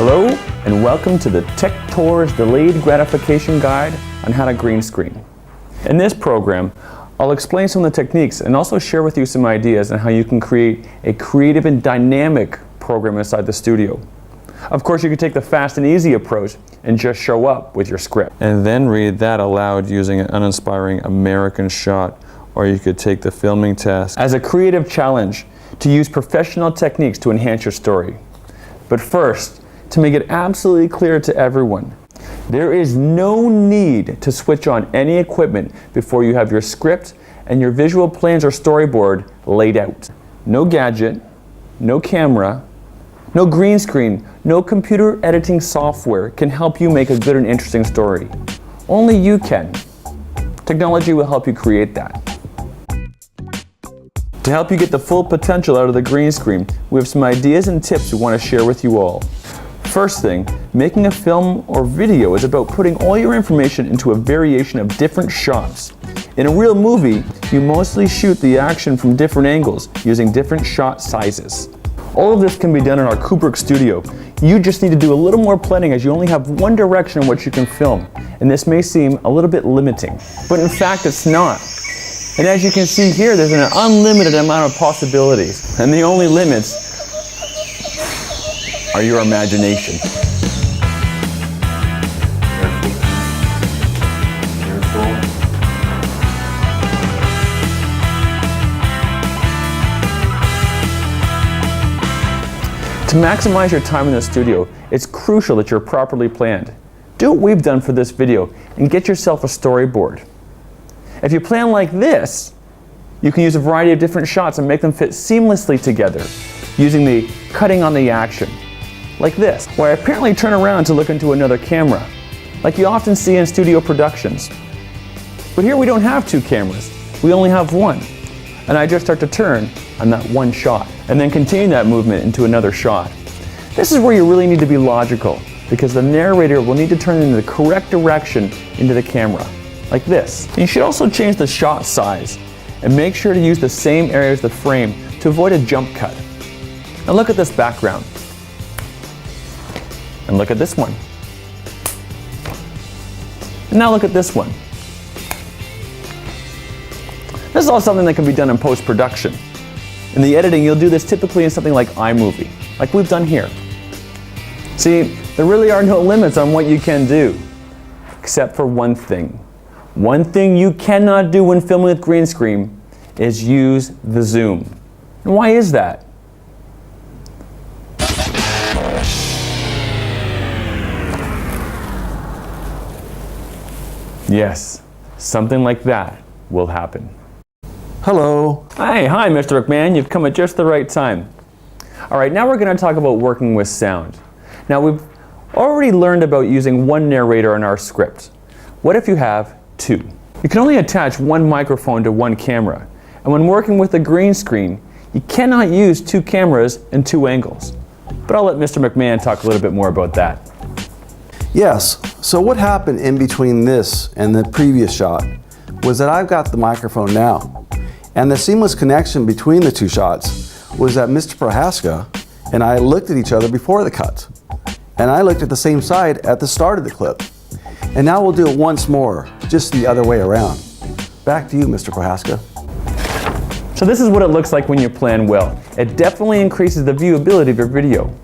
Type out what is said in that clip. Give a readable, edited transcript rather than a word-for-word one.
Hello and welcome to the TechTours Delayed Gratification Guide on how to green screen. In this program, I'll explain some of the techniques and also share with you some ideas on how you can create a creative and dynamic program inside the studio. Of course, you can take the fast and easy approach and just show up with your script. And then read that aloud using an uninspiring American shot, or you could take the filming test as a creative challenge to use professional techniques to enhance your story. But first, to make it absolutely clear to everyone, there is no need to switch on any equipment before you have your script and your visual plans or storyboard laid out. No gadget, no camera, no green screen, no computer editing software can help you make a good and interesting story. Only you can. Technology will help you create that. To help you get the full potential out of the green screen, we have some ideas and tips we want to share with you all. First thing, making a film or video is about putting all your information into a variation of different shots. In a real movie, you mostly shoot the action from different angles using different shot sizes. All of this can be done in our Kubrick studio. You just need to do a little more planning as you only have one direction in which you can film. And this may seem a little bit limiting, but in fact it's not. And as you can see here, there's an unlimited amount of possibilities. And the only limits are your imagination. To maximize your time in the studio, it's crucial that you're properly planned. Do what we've done for this video and get yourself a storyboard. If you plan like this, you can use a variety of different shots and make them fit seamlessly together using the cutting on the action. Like this, where I apparently turn around to look into another camera, like you often see in studio productions. But here we don't have two cameras, we only have one. And I just start to turn on that one shot, and then continue that movement into another shot. This is where you really need to be logical, because the narrator will need to turn in the correct direction into the camera, like this. You should also change the shot size, and make sure to use the same areas of the frame to avoid a jump cut. Now look at this background. And look at this one. And now look at this one. This is all something that can be done in post-production. In the editing, you'll do this typically in something like iMovie, like we've done here. See, there really are no limits on what you can do, except for one thing. One thing you cannot do when filming with green screen is use the zoom. And why is that? Yes, something like that will happen. Hello. Hi, Mr. McMahon. You've come at just the right time. All right, now we're going to talk about working with sound. Now, we've already learned about using one narrator in our script. What if you have two? You can only attach one microphone to one camera. And when working with a green screen, you cannot use two cameras and two angles. But I'll let Mr. McMahon talk a little bit more about that. Yes, so what happened in between this and the previous shot was that I've got the microphone now. And the seamless connection between the two shots was that Mr. Prohaska and I looked at each other before the cut. And I looked at the same side at the start of the clip. And now we'll do it once more, just the other way around. Back to you, Mr. Prohaska. So this is what it looks like when you plan well. It definitely increases the viewability of your video.